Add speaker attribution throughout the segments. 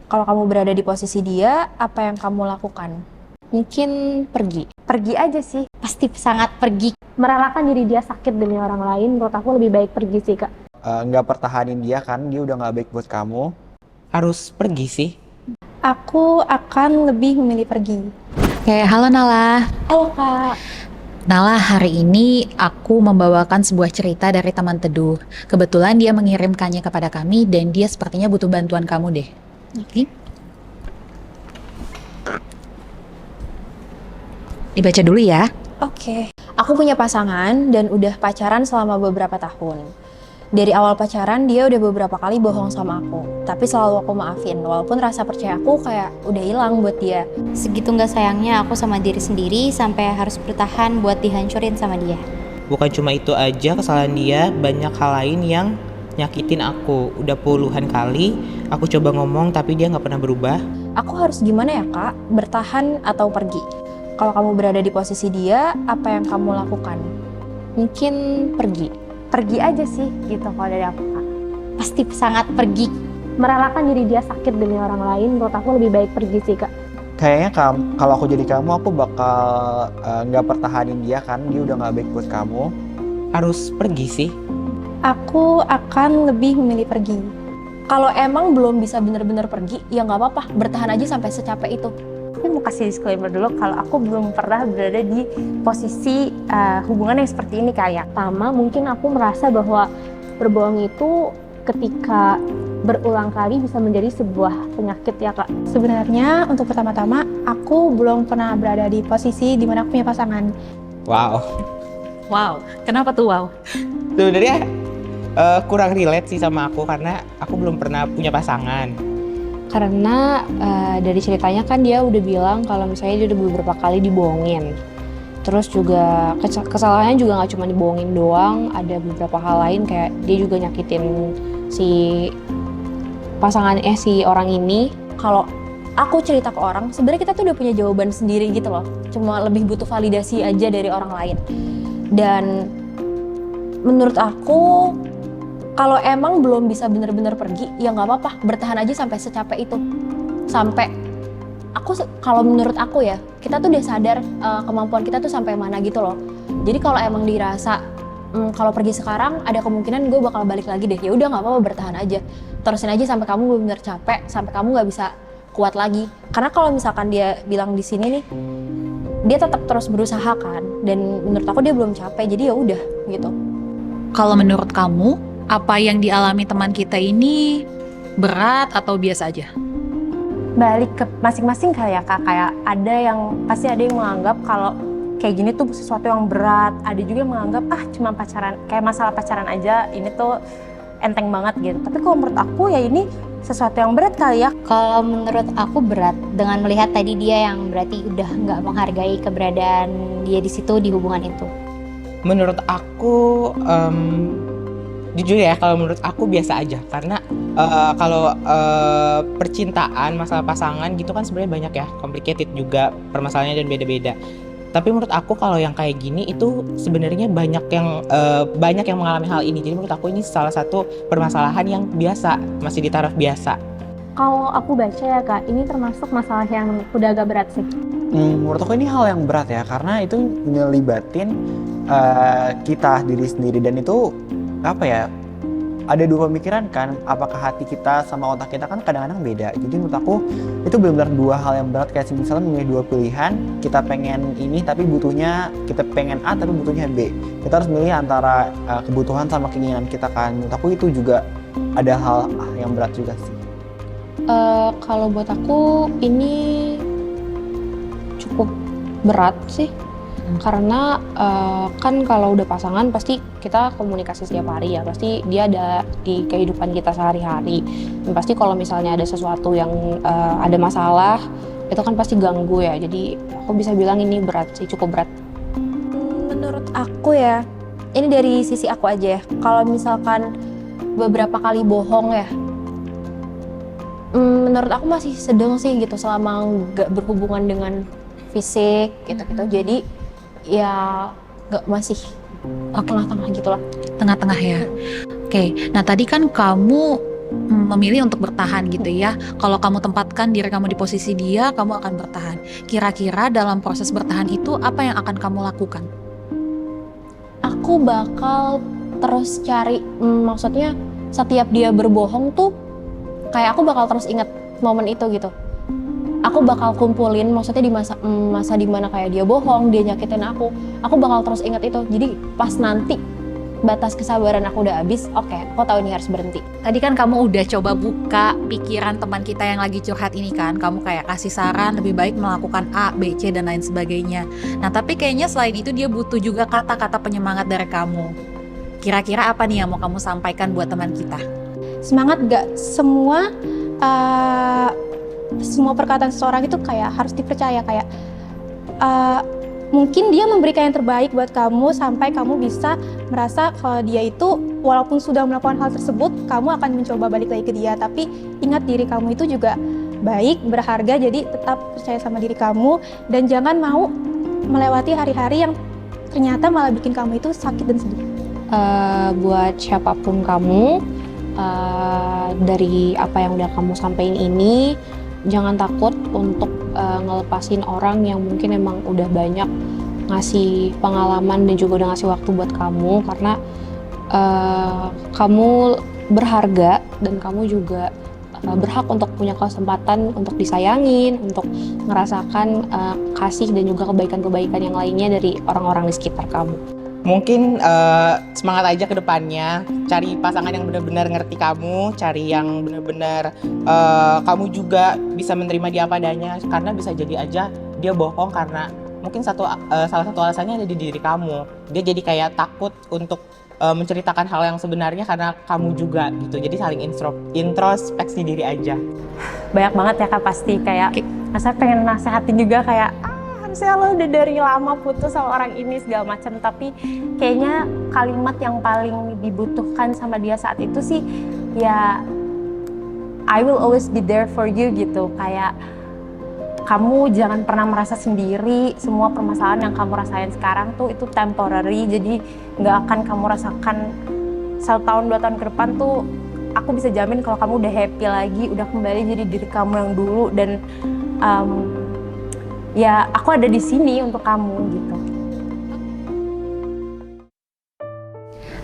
Speaker 1: Kalau kamu berada di posisi dia, apa yang kamu lakukan?
Speaker 2: Mungkin pergi.
Speaker 1: Pergi aja sih.
Speaker 2: Pasti sangat pergi.
Speaker 3: Merelakan diri dia sakit demi orang lain, menurut aku lebih baik pergi sih, Kak.
Speaker 4: Nggak pertahanin dia kan, dia udah nggak baik buat kamu.
Speaker 5: Harus pergi sih.
Speaker 1: Aku akan lebih memilih pergi.
Speaker 6: Oke, halo Nala.
Speaker 1: Halo Kak.
Speaker 6: Nala, hari ini aku membawakan sebuah cerita dari teman teduh. Kebetulan dia mengirimkannya kepada kami dan dia sepertinya butuh bantuan kamu deh. Oke. Dibaca dulu ya.
Speaker 1: Oke. Aku punya pasangan dan udah pacaran selama beberapa tahun. Dari awal pacaran dia udah beberapa kali bohong sama aku. Tapi selalu aku maafin, walaupun rasa percaya aku kayak udah hilang buat dia.
Speaker 2: Segitu nggak sayangnya aku sama diri sendiri sampai harus bertahan buat dihancurin sama dia.
Speaker 5: Bukan cuma itu aja kesalahan dia, banyak hal lain yang nyakitin aku. Udah puluhan kali aku coba ngomong tapi dia nggak pernah berubah.
Speaker 1: Aku harus gimana ya Kak? Bertahan atau pergi? Kalau kamu berada di posisi dia, apa yang kamu lakukan?
Speaker 2: Mungkin pergi.
Speaker 3: Pergi aja sih, gitu kalau dari aku, Kak.
Speaker 2: Pasti sangat pergi.
Speaker 3: Merelakan diri dia sakit demi orang lain, menurut aku lebih baik pergi sih, Kak.
Speaker 4: Kayaknya kalau aku jadi kamu, aku bakal nggak pertahanin dia kan, dia udah nggak baik buat kamu.
Speaker 5: Harus pergi sih.
Speaker 1: Aku akan lebih memilih pergi. Kalau emang belum bisa bener-bener pergi, ya nggak apa-apa, bertahan aja sampai secapek itu.
Speaker 3: Tapi mau kasih disclaimer dulu, kalau aku belum pernah berada di posisi hubungan yang seperti ini kayak. Pertama, mungkin aku merasa bahwa berbohong itu ketika berulang kali bisa menjadi sebuah penyakit ya Kak.
Speaker 1: Sebenarnya untuk pertama-tama, aku belum pernah berada di posisi dimana aku punya pasangan.
Speaker 5: Wow.
Speaker 6: Wow, kenapa tuh wow?
Speaker 5: Sebenarnya kurang relate sih sama aku karena aku belum pernah punya pasangan.
Speaker 2: Karena dari ceritanya kan dia udah bilang kalau misalnya dia udah beberapa kali dibohongin. Terus juga kesalahannya juga nggak cuma dibohongin doang, ada beberapa hal lain kayak dia juga nyakitin si si orang ini.
Speaker 1: Kalau aku cerita ke orang, sebenarnya kita tuh udah punya jawaban sendiri gitu loh. Cuma lebih butuh validasi aja dari orang lain. Dan menurut aku, kalau emang belum bisa bener-bener pergi, ya nggak apa-apa, bertahan aja sampai secapek itu. Sampai kalau menurut aku ya, kita tuh udah sadar kemampuan kita tuh sampai mana gitu loh. Jadi kalau emang dirasa kalau pergi sekarang ada kemungkinan gue bakal balik lagi deh, ya udah nggak apa-apa, bertahan aja, terusin aja sampai kamu bener-bener capek, sampai kamu nggak bisa kuat lagi. Karena kalau misalkan dia bilang di sini nih, dia tetap terus berusaha kan, dan menurut aku dia belum capek, jadi ya udah gitu.
Speaker 6: Kalau menurut kamu, apa yang dialami teman kita ini berat atau biasa aja?
Speaker 3: Balik ke masing-masing kali ya Kak, kayak pasti ada yang menganggap kalau kayak gini tuh sesuatu yang berat, ada juga yang menganggap cuma pacaran, kayak masalah pacaran aja ini tuh enteng banget gitu. Tapi kalau menurut aku ya ini sesuatu yang berat kali ya.
Speaker 2: Kalau menurut aku berat dengan melihat tadi dia yang berarti udah nggak menghargai keberadaan dia di situ di hubungan itu.
Speaker 5: Menurut aku jujur ya, kalau menurut aku biasa aja karena kalau percintaan, masalah pasangan gitu kan sebenarnya banyak ya, complicated juga permasalahannya dan beda-beda. Tapi menurut aku kalau yang kayak gini itu sebenarnya banyak yang mengalami hal ini. Jadi menurut aku ini salah satu permasalahan yang biasa, masih di taraf biasa.
Speaker 3: Kalau aku baca ya Kak, ini termasuk masalah yang udah agak berat sih.
Speaker 4: Menurut aku ini hal yang berat ya, karena itu ngelibatin kita diri sendiri, dan itu apa ya, ada dua pemikiran kan, apakah hati kita sama otak kita kan kadang-kadang beda. Jadi menurut aku itu benar-benar dua hal yang berat, kayak misalnya memilih dua pilihan, kita pengen ini tapi kita pengen A tapi butuhnya B. Kita harus milih antara kebutuhan sama keinginan kita kan. Menurut aku itu juga ada hal yang berat juga sih.
Speaker 2: Kalau buat aku ini cukup berat sih. Karena kan kalau udah pasangan pasti kita komunikasi setiap hari ya, pasti dia ada di kehidupan kita sehari-hari. Dan pasti kalau misalnya ada sesuatu yang ada masalah, itu kan pasti ganggu ya. Jadi aku bisa bilang ini berat sih, cukup berat.
Speaker 1: Menurut aku ya, ini dari sisi aku aja ya, kalau misalkan beberapa kali bohong ya, menurut aku masih sedang sih gitu selama nggak berhubungan dengan fisik gitu-gitu. Jadi ya nggak, masih tengah-tengah gitu lah.
Speaker 6: Tengah-tengah ya. Oke, nah tadi kan kamu memilih untuk bertahan gitu ya. Kalau kamu tempatkan diri kamu di posisi dia, kamu akan bertahan. Kira-kira dalam proses bertahan itu apa yang akan kamu lakukan?
Speaker 1: Aku bakal terus cari, maksudnya setiap dia berbohong tuh kayak aku bakal terus inget momen itu gitu. Aku bakal kumpulin, maksudnya di masa dimana kayak dia bohong, dia nyakitin aku bakal terus inget itu. Jadi pas nanti batas kesabaran aku udah habis, oke, aku tahu ini harus berhenti.
Speaker 6: Tadi kan kamu udah coba buka pikiran teman kita yang lagi curhat ini kan. Kamu kayak kasih saran lebih baik melakukan A, B, C, dan lain sebagainya. Nah tapi kayaknya selain itu dia butuh juga kata-kata penyemangat dari kamu. Kira-kira apa nih yang mau kamu sampaikan buat teman kita?
Speaker 2: Semangat, gak semua perkataan seseorang itu kayak harus dipercaya. Kayak mungkin dia memberikan yang terbaik buat kamu sampai kamu bisa merasa kalau dia itu walaupun sudah melakukan hal tersebut, kamu akan mencoba balik lagi ke dia. Tapi ingat, diri kamu itu juga baik, berharga, jadi tetap percaya sama diri kamu dan jangan mau melewati hari-hari yang ternyata malah bikin kamu itu sakit dan sedih. Buat siapapun kamu, dari apa yang udah kamu sampaikan ini, jangan takut untuk ngelepasin orang yang mungkin emang udah banyak ngasih pengalaman dan juga udah ngasih waktu buat kamu, karena kamu berharga dan kamu juga berhak untuk punya kesempatan untuk disayangin, untuk ngerasakan kasih dan juga kebaikan-kebaikan yang lainnya dari orang-orang di sekitar kamu.
Speaker 5: Mungkin semangat aja ke depannya, cari pasangan yang benar-benar ngerti kamu, cari yang benar-benar kamu juga bisa menerima dia apa adanya, karena bisa jadi aja dia bohong karena mungkin salah satu alasannya ada di diri kamu. Dia jadi kayak takut untuk menceritakan hal yang sebenarnya karena kamu juga gitu. Jadi saling introspeksi diri aja.
Speaker 3: Banyak banget ya Kak, pasti kayak saya pengen nasehatin juga kayak harusnya lo udah dari lama putus sama orang ini segala macam, tapi kayaknya kalimat yang paling dibutuhkan sama dia saat itu sih ya I will always be there for you gitu. Kayak kamu jangan pernah merasa sendiri, semua permasalahan yang kamu rasain sekarang tuh itu temporary, jadi nggak akan kamu rasakan 1 tahun 2 tahun ke depan tuh. Aku bisa jamin kalau kamu udah happy lagi, udah kembali jadi diri kamu yang dulu, dan ya aku ada di sini untuk kamu gitu.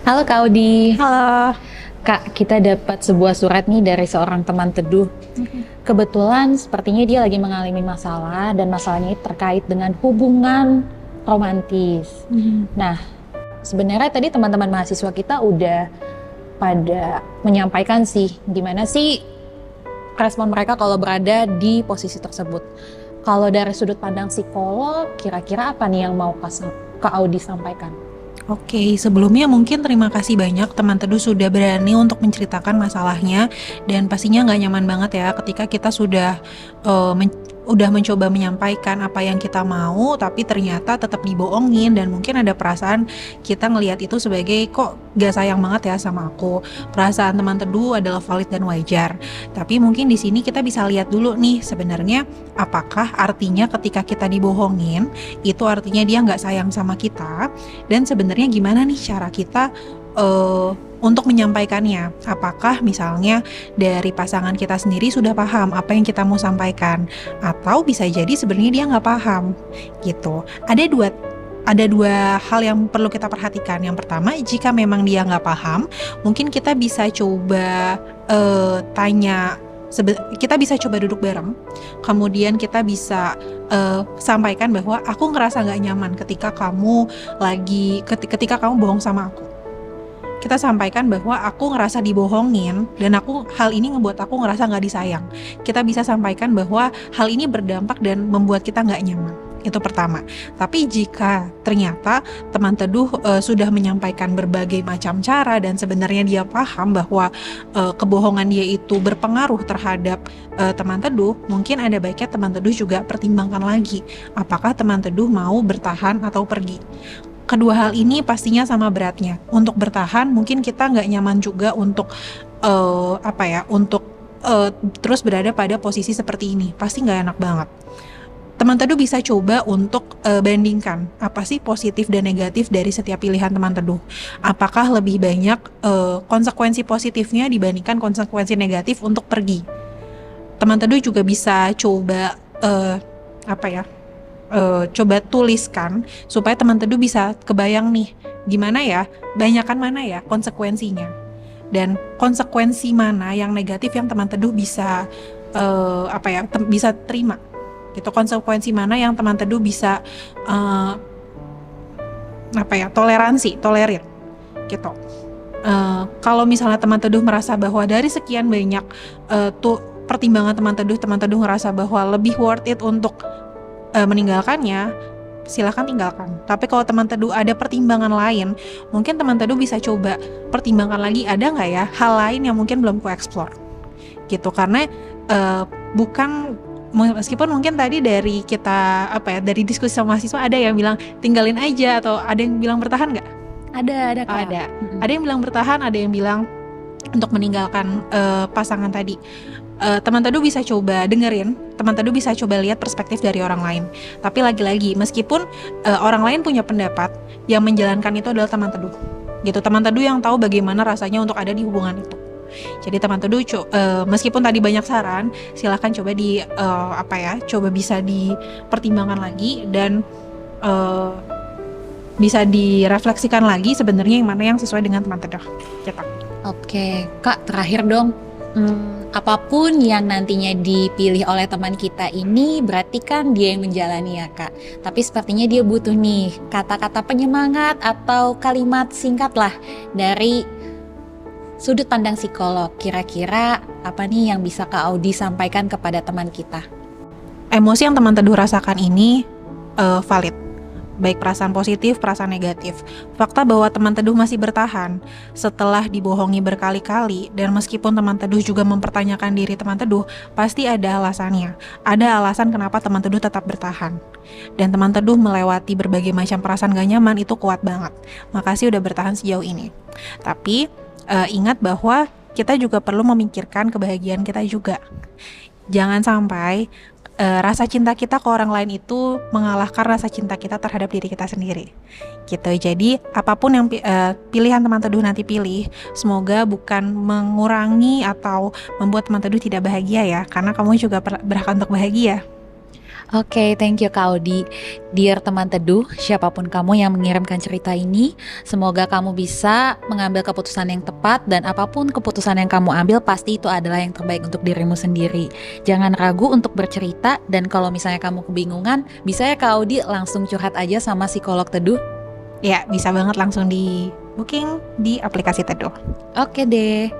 Speaker 6: Halo Kak Audi.
Speaker 3: Halo.
Speaker 6: Kak, kita dapat sebuah surat nih dari seorang teman teduh. Kebetulan sepertinya dia lagi mengalami masalah, dan masalahnya itu terkait dengan hubungan romantis. Nah, sebenarnya tadi teman-teman mahasiswa kita udah pada menyampaikan sih gimana sih respon mereka kalau berada di posisi tersebut. Kalau dari sudut pandang psikolog, kira-kira apa nih yang mau Kak Audi sampaikan?
Speaker 7: Oke, sebelumnya mungkin terima kasih banyak teman teduh sudah berani untuk menceritakan masalahnya, dan pastinya nggak nyaman banget ya ketika kita sudah udah mencoba menyampaikan apa yang kita mau tapi ternyata tetap dibohongin, dan mungkin ada perasaan kita ngelihat itu sebagai kok gak sayang banget ya sama aku. Perasaan teman teduh adalah valid dan wajar, tapi mungkin di sini kita bisa lihat dulu nih sebenarnya apakah artinya ketika kita dibohongin itu artinya dia nggak sayang sama kita, dan sebenarnya gimana nih cara kita untuk menyampaikannya. Apakah misalnya dari pasangan kita sendiri sudah paham apa yang kita mau sampaikan, atau bisa jadi sebenarnya dia nggak paham gitu. Ada dua hal yang perlu kita perhatikan. Yang pertama, jika memang dia nggak paham, mungkin kita bisa coba kita bisa coba duduk bareng, kemudian kita bisa sampaikan bahwa aku ngerasa nggak nyaman ketika kamu bohong sama aku. Kita sampaikan bahwa aku ngerasa dibohongin, dan hal ini ngebuat aku ngerasa nggak disayang. Kita bisa sampaikan bahwa hal ini berdampak dan membuat kita nggak nyaman. Itu pertama. Tapi jika ternyata teman teduh sudah menyampaikan berbagai macam cara dan sebenarnya dia paham bahwa kebohongan dia itu berpengaruh terhadap teman teduh, mungkin ada baiknya teman teduh juga pertimbangkan lagi apakah teman teduh mau bertahan atau pergi. Kedua hal ini pastinya sama beratnya. Untuk bertahan mungkin kita nggak nyaman juga untuk terus berada pada posisi seperti ini. Pasti nggak enak banget. teman teduh bisa coba untuk bandingkan apa sih positif dan negatif dari setiap pilihan teman teduh. Apakah lebih banyak konsekuensi positifnya dibandingkan konsekuensi negatif untuk pergi. Teman teduh juga bisa coba coba tuliskan supaya teman teduh bisa kebayang nih gimana ya, banyakan mana ya konsekuensinya, dan konsekuensi mana yang negatif yang teman teduh bisa bisa terima gitu, konsekuensi mana yang teman teduh bisa tolerir gitu. Kalau misalnya teman teduh merasa bahwa dari sekian banyak pertimbangan teman teduh ngerasa bahwa lebih worth it untuk meninggalkannya, silakan tinggalkan. Tapi kalau teman teduh ada pertimbangan lain, mungkin teman teduh bisa coba pertimbangkan lagi, ada nggak ya hal lain yang mungkin belum ku explore gitu. Karena meskipun mungkin tadi dari kita dari diskusi sama mahasiswa ada yang bilang tinggalin aja, atau ada yang bilang bertahan nggak?
Speaker 1: Ada Kak.
Speaker 7: Ada yang bilang bertahan, ada yang bilang untuk meninggalkan pasangan tadi. Teman teduh bisa coba dengerin, teman teduh bisa coba lihat perspektif dari orang lain. Tapi lagi-lagi meskipun orang lain punya pendapat, yang menjalankan itu adalah teman teduh gitu. Teman teduh yang tahu bagaimana rasanya untuk ada di hubungan itu. Jadi teman teduh meskipun tadi banyak saran, silakan coba coba bisa dipertimbangkan lagi, dan bisa direfleksikan lagi sebenarnya yang mana yang sesuai dengan teman teduh gitu.
Speaker 6: Oke, Kak, terakhir dong. Apapun yang nantinya dipilih oleh teman kita ini berarti kan dia yang menjalani ya Kak. Tapi sepertinya dia butuh nih kata-kata penyemangat atau kalimat singkat lah dari sudut pandang psikolog. Kira-kira apa nih yang bisa Kak Audi sampaikan kepada teman kita?
Speaker 7: Emosi yang teman teduh rasakan ini valid, baik perasaan positif, perasaan negatif. Fakta bahwa teman teduh masih bertahan setelah dibohongi berkali-kali, dan meskipun teman teduh juga mempertanyakan diri teman teduh, pasti ada alasannya. Ada alasan kenapa teman teduh tetap bertahan. Dan teman teduh melewati berbagai macam perasaan gak nyaman, itu kuat banget. Makasih udah bertahan sejauh ini. Tapi ingat bahwa kita juga perlu memikirkan kebahagiaan kita juga. Jangan sampai rasa cinta kita ke orang lain itu mengalahkan rasa cinta kita terhadap diri kita sendiri gitu. Jadi apapun yang pilihan teman teduh nanti pilih, semoga bukan mengurangi atau membuat teman teduh tidak bahagia ya, karena kamu juga berhak untuk bahagia.
Speaker 6: Oke, thank you Kak Audi. Dear teman teduh, siapapun kamu yang mengirimkan cerita ini, semoga kamu bisa mengambil keputusan yang tepat, dan apapun keputusan yang kamu ambil pasti itu adalah yang terbaik untuk dirimu sendiri. Jangan ragu untuk bercerita, dan kalau misalnya kamu kebingungan, bisa ya Kak Audi langsung curhat aja sama psikolog teduh.
Speaker 7: Ya, bisa banget langsung di booking di aplikasi Teduh.
Speaker 6: Oke deh.